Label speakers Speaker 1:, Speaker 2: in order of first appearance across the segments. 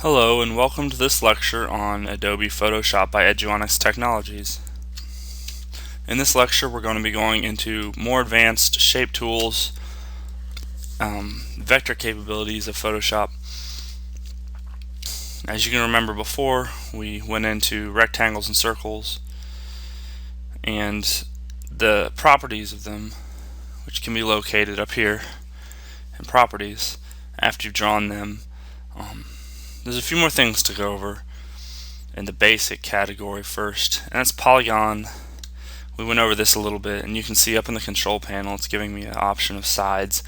Speaker 1: Hello and welcome to this lecture on Adobe Photoshop by Eduonix Technologies. In this lecture we're going to be going into more advanced shape tools, vector capabilities of Photoshop. As you can remember before, we went into rectangles and circles and the properties of them, which can be located up here in Properties after you've drawn them. There's a few more things to go over in the basic category first, and that's polygon. We went over this a little bit, and you can see up in the control panel it's giving me an option of sides.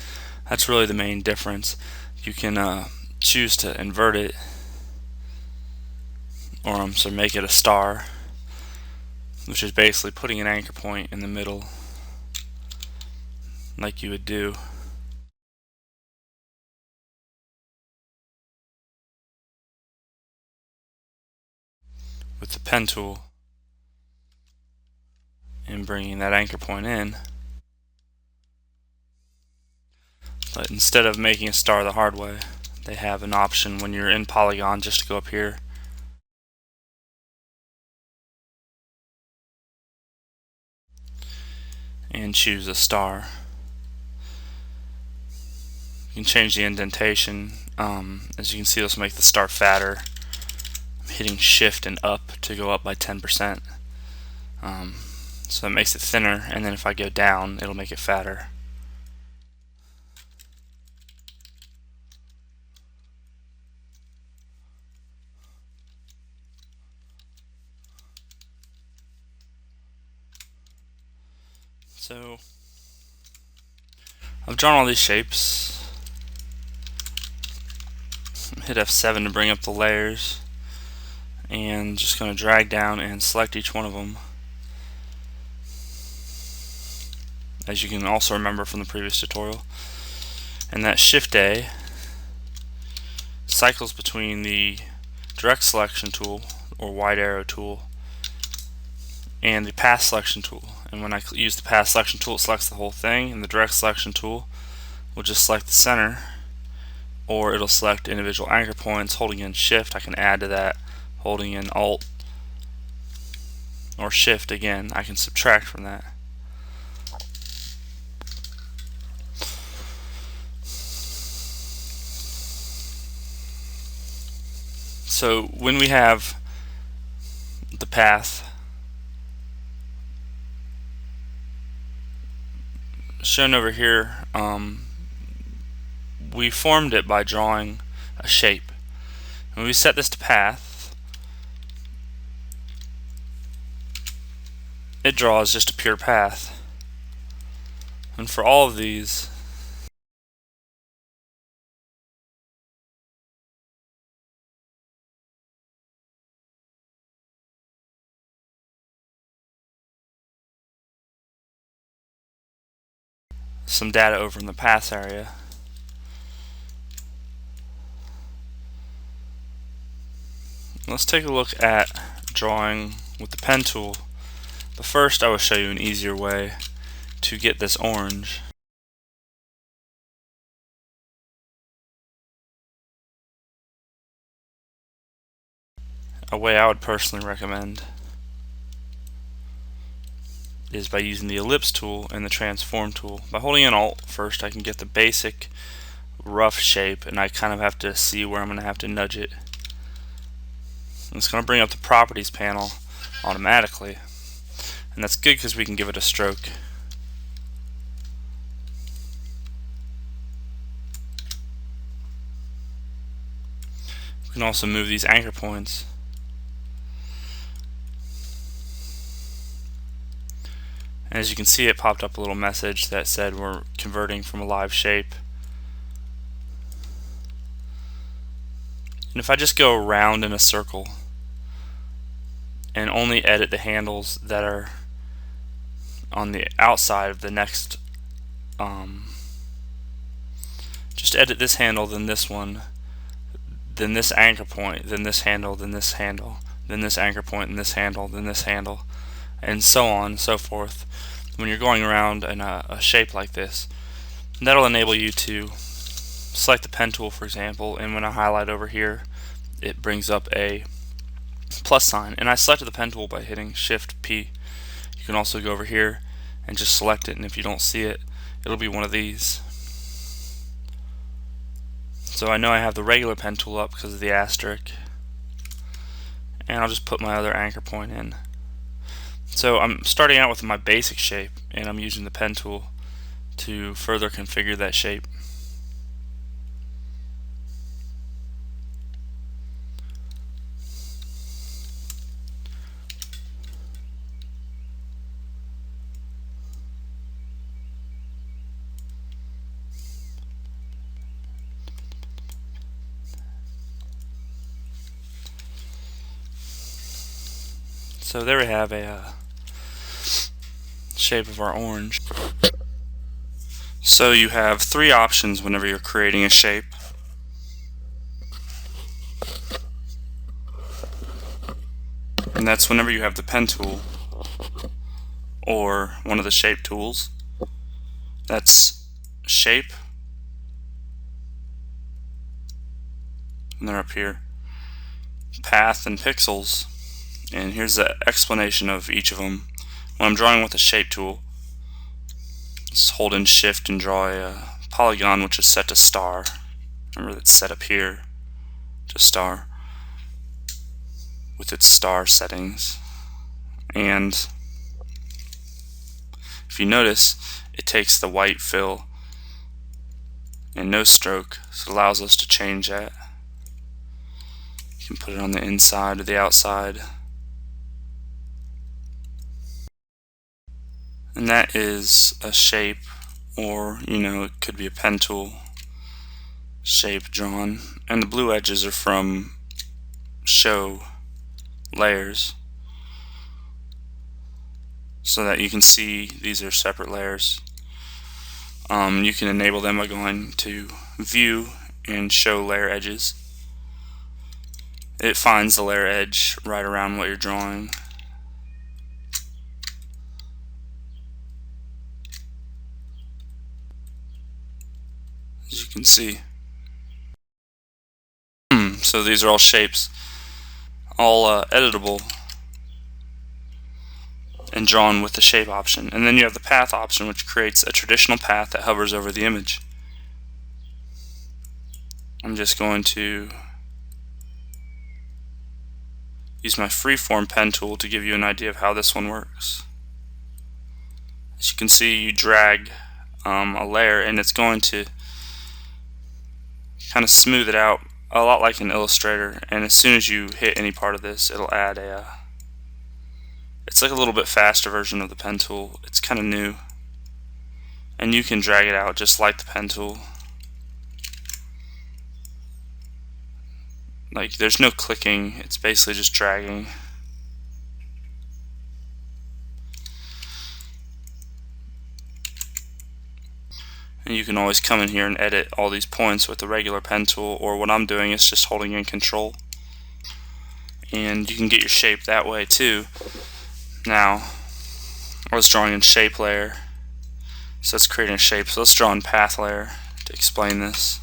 Speaker 1: That's really the main difference. You can choose to invert it or so make it a star, which is basically putting an anchor point in the middle like you would do. With the pen tool and bringing that anchor point in. But instead of making a star the hard way, they have an option when you're in Polygon just to go up here and choose a star. You can change the indentation. As you can see, this will make the star fatter. I'm hitting shift and up to go up by 10%. So it makes it thinner, and then if I go down it'll make it fatter. So I've drawn all these shapes. Hit F7 to bring up the layers, and just going to drag down and select each one of them. As you can also remember from the previous tutorial. And that Shift A cycles between the direct selection tool or wide arrow tool and the path selection tool. And when I use the path selection tool, it selects the whole thing, and the direct selection tool will just select the center, or it'll select individual anchor points. Holding in Shift, I can add to that. Holding in Alt or Shift again, I can subtract from that. So when we have the path shown over here, we formed it by drawing a shape. When we set this to path, it draws just a pure path. And for all of these, some data over in the paths area. Let's take a look at drawing with the pen tool. But first I will show you an easier way to get this orange. A way I would personally recommend is by using the ellipse tool and the transform tool. By holding in Alt first, I can get the basic rough shape, and I kind of have to see where I'm going to have to nudge it. And it's going to bring up the properties panel automatically, and that's good because we can give it a stroke. We can also move these anchor points. And as you can see, it popped up a little message that said we're converting from a live shape. And if I just go around in a circle and only edit the handles that are on the outside of the next, just edit this handle, then this one, then this anchor point, then this handle, then this handle, then this anchor point, and this handle, then this handle, and so on and so forth. When you're going around in a shape like this, that'll enable you to select the pen tool, for example, and when I highlight over here, it brings up a plus sign, and I selected the pen tool by hitting Shift P. You can also go over here and just select it, and if you don't see it, it'll be one of these. So I know I have the regular pen tool up because of the asterisk, and I'll just put my other anchor point in. So I'm starting out with my basic shape, and I'm using the pen tool to further configure that shape. So there we have a shape of our orange. So you have three options whenever you're creating a shape. And that's whenever you have the pen tool or one of the shape tools. That's shape, and they're up here, path, and pixels. And here's the explanation of each of them. When I'm drawing with a shape tool, just hold in Shift and draw a polygon which is set to star. Remember, that's set up here to star with its star settings. And if you notice, it takes the white fill and no stroke, so it allows us to change that. You can put it on the inside or the outside. And that is a shape, or it could be a pen tool shape drawn. And the blue edges are from show layers, so that you can see these are separate layers. You can enable them by going to View and Show Layer Edges. It finds the layer edge right around what you're drawing. As you can see. So these are all shapes, all editable and drawn with the shape option. And then you have the path option, which creates a traditional path that hovers over the image. I'm just going to use my freeform pen tool to give you an idea of how this one works. As you can see, you drag a layer and it's going to kind of smooth it out a lot like an Illustrator, and as soon as you hit any part of this, it'll add it's like a little bit faster version of the pen tool. It's kind of new, and you can drag it out just like the pen tool. Like, there's no clicking, it's basically just dragging. And you can always come in here and edit all these points with the regular pen tool, or what I'm doing is just holding in Control. And you can get your shape that way too. Now, I was drawing in shape layer, so it's creating a shape. So let's draw in path layer to explain this.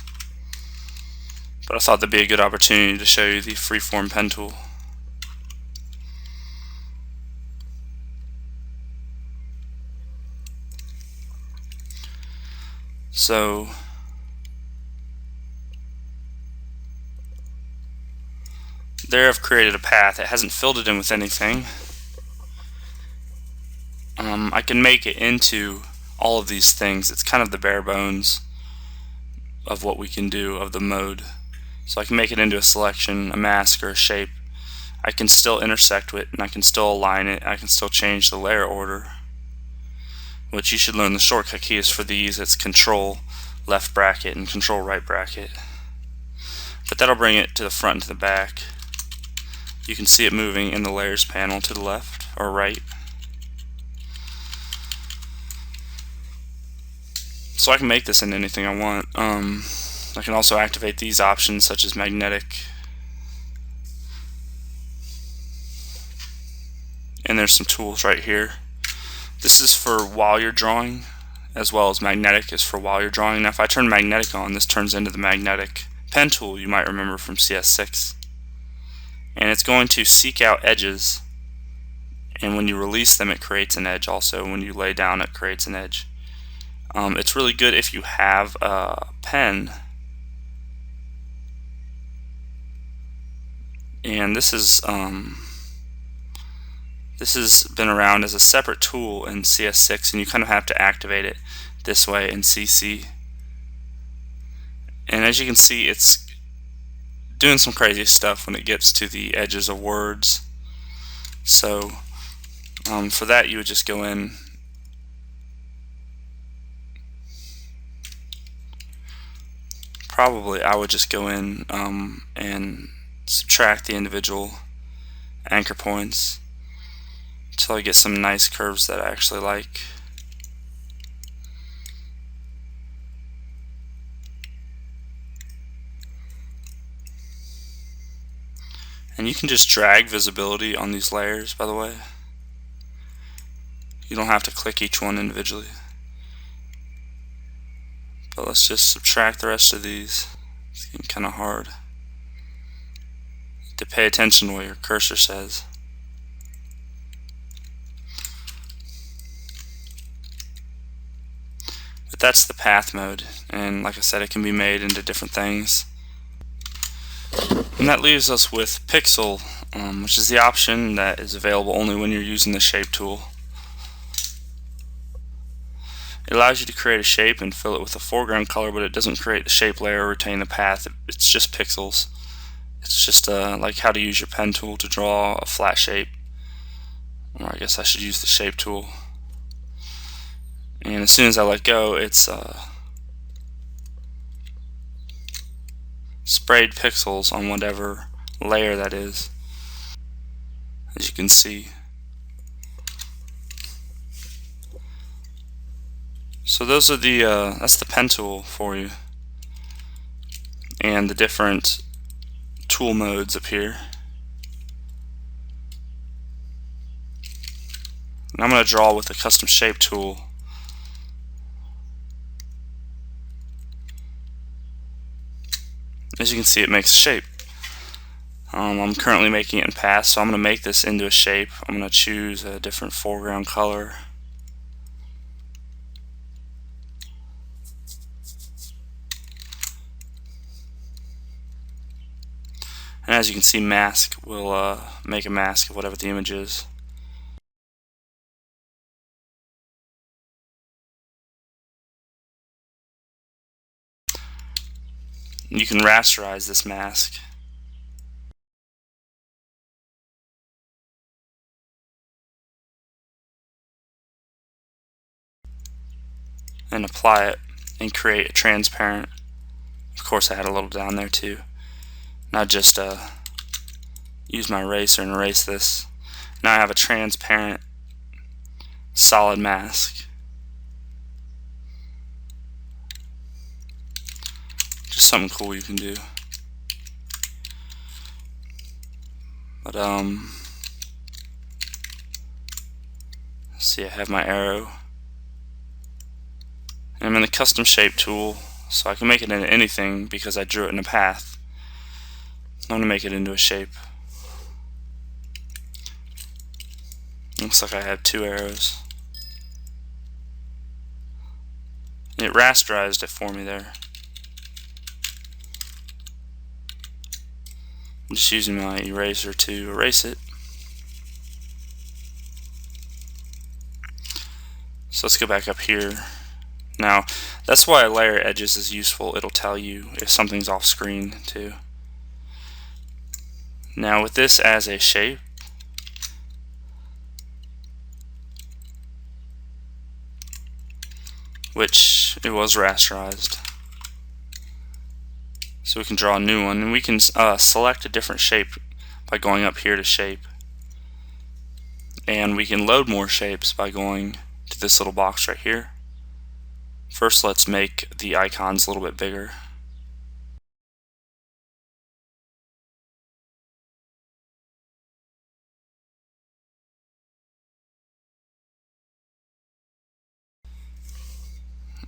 Speaker 1: But I thought that'd be a good opportunity to show you the freeform pen tool. So there I've created a path. It hasn't filled it in with anything. I can make it into all of these things. It's kind of the bare bones of what we can do of the mode. So I can make it into a selection, a mask, or a shape. I can still intersect it, and I can still align it. I can still change the layer order, which you should learn the shortcut keys for these. It's Control left bracket and Control right bracket. But that'll bring it to the front and to the back. You can see it moving in the layers panel to the left or right. So I can make this into anything I want. I can also activate these options such as magnetic. And there's some tools right here. This is for while you're drawing, as well as magnetic is for while you're drawing. Now if I turn magnetic on, this turns into the magnetic pen tool you might remember from CS6. and it's going to seek out edges, and when you release them it creates an edge also. When you lay down it creates an edge. It's really good if you have a pen, and this has been around as a separate tool in CS6, and you kind of have to activate it this way in CC. And as you can see, it's doing some crazy stuff when it gets to the edges of words. So for that you would just go in I would just go in and subtract the individual anchor points until I get some nice curves that I actually like. And you can just drag visibility on these layers, by the way. You don't have to click each one individually. But let's just subtract the rest of these. It's getting kind of hard to pay attention to what your cursor says. But that's the path mode, and like I said, it can be made into different things. And that leaves us with pixel, which is the option that is available only when you're using the shape tool. It allows you to create a shape and fill it with a foreground color, but it doesn't create the shape layer or retain the path. It's just pixels. It's just like how to use your pen tool to draw a flat shape. Or I guess I should use the shape tool. And as soon as I let go, it's sprayed pixels on whatever layer that is, as you can see. So those are that's the pen tool for you, and the different tool modes up here. And I'm going to draw with the custom shape tool. As you can see, it makes a shape. I'm currently making it in path, so I'm going to make this into a shape. I'm going to choose a different foreground color. And as you can see, mask will make a mask of whatever the image is. You can rasterize this mask. And apply it and create a transparent. Of course I had a little down there too. Now just use my eraser and erase this. Now I have a transparent solid mask. Just something cool you can do. But see, I have my arrow. And I'm in the custom shape tool, so I can make it into anything because I drew it in a path. I'm going to make it into a shape. Looks like I have two arrows. It rasterized it for me there. I'm just using my eraser to erase it. So let's go back up here. Now, that's why layer edges is useful. It'll tell you if something's off screen too. Now with this as a shape, which it was rasterized, so we can draw a new one, and we can select a different shape by going up here to shape, and we can load more shapes by going to this little box right here. First, let's make the icons a little bit bigger.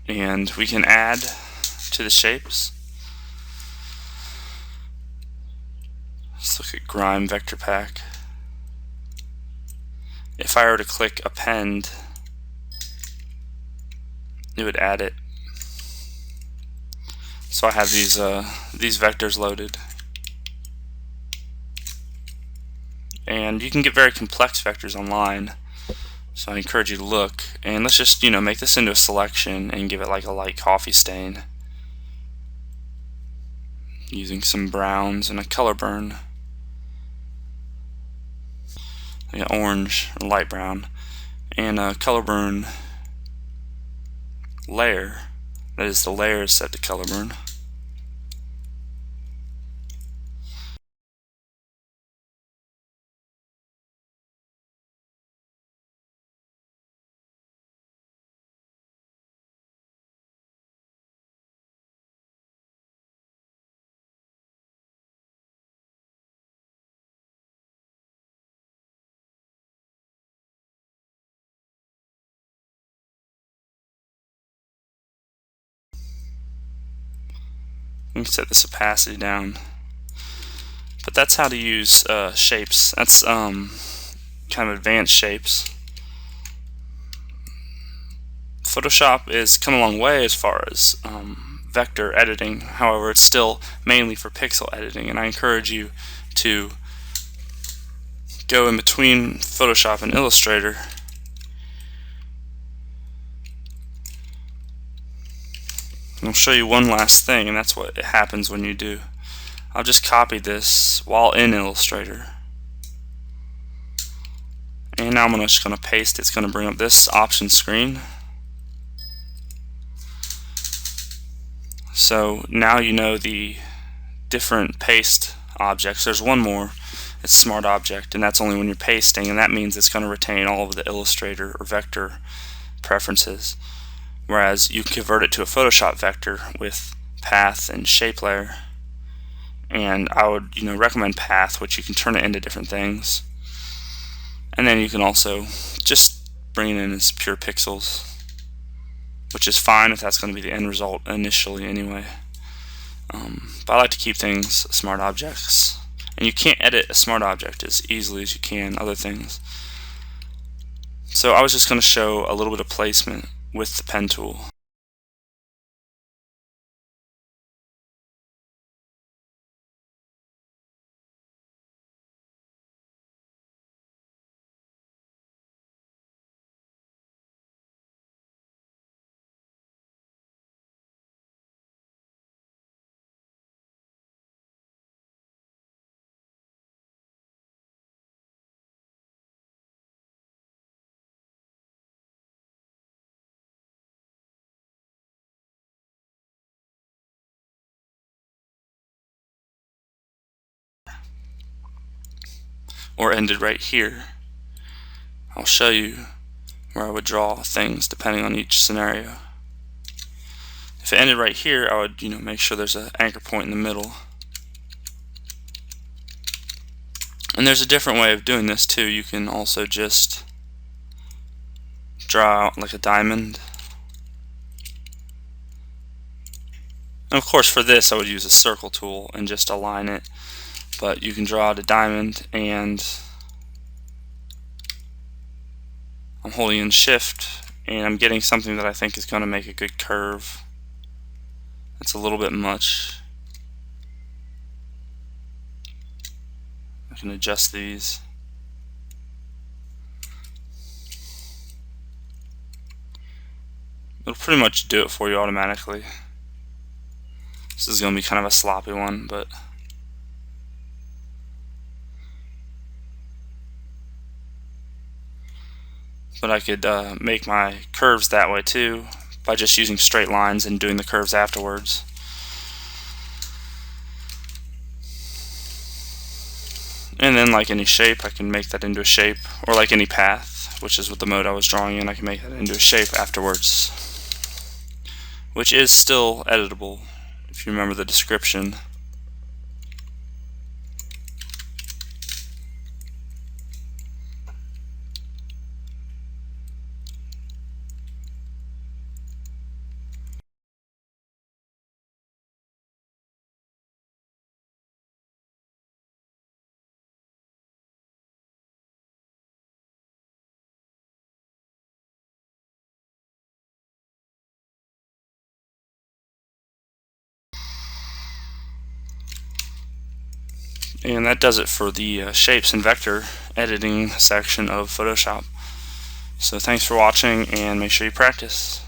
Speaker 1: And we can add to the shapes. Let's look at Grime Vector Pack. If I were to click append, it would add it. So I have these vectors loaded. And you can get very complex vectors online, so I encourage you to look. And let's just make this into a selection and give it like a light coffee stain using some browns and a color burn, like an orange or light brown, and a color burn layer. That is, the layer is set to color burn. You can set this opacity down. But that's how to use shapes. That's kind of advanced shapes. Photoshop is come a long way as far as vector editing. However, it's still mainly for pixel editing, and I encourage you to go in between Photoshop and Illustrator and I'll show you one last thing, and that's what happens when you do. I'll just copy this while in Illustrator, and now I'm just going to paste it. It's going to bring up this option screen. So now you know the different paste objects. There's one more. It's Smart Object, and that's only when you're pasting, and that means it's going to retain all of the Illustrator or vector preferences. Whereas you convert it to a Photoshop vector with path and shape layer. And I would recommend path, which you can turn it into different things. And then you can also just bring it in as pure pixels, which is fine if that's going to be the end result initially anyway. But I like to keep things smart objects. And you can't edit a smart object as easily as you can other things. So I was just going to show a little bit of placement with the pen tool. Or ended right here. I'll show you where I would draw things depending on each scenario. If it ended right here, I would make sure there's an anchor point in the middle. And there's a different way of doing this too. You can also just draw out like a diamond. And of course for this I would use a circle tool and just align it. But you can draw out a diamond, and I'm holding in shift and I'm getting something that I think is going to make a good curve. It's a little bit much. I can adjust these. It'll pretty much do it for you automatically. This is going to be kind of a sloppy one, but I could make my curves that way too by just using straight lines and doing the curves afterwards. And then like any shape, I can make that into a shape, or like any path, which is what the mode I was drawing in, I can make that into a shape afterwards, which is still editable if you remember the description. And that does it for the shapes and vector editing section of Photoshop. So thanks for watching, and make sure you practice.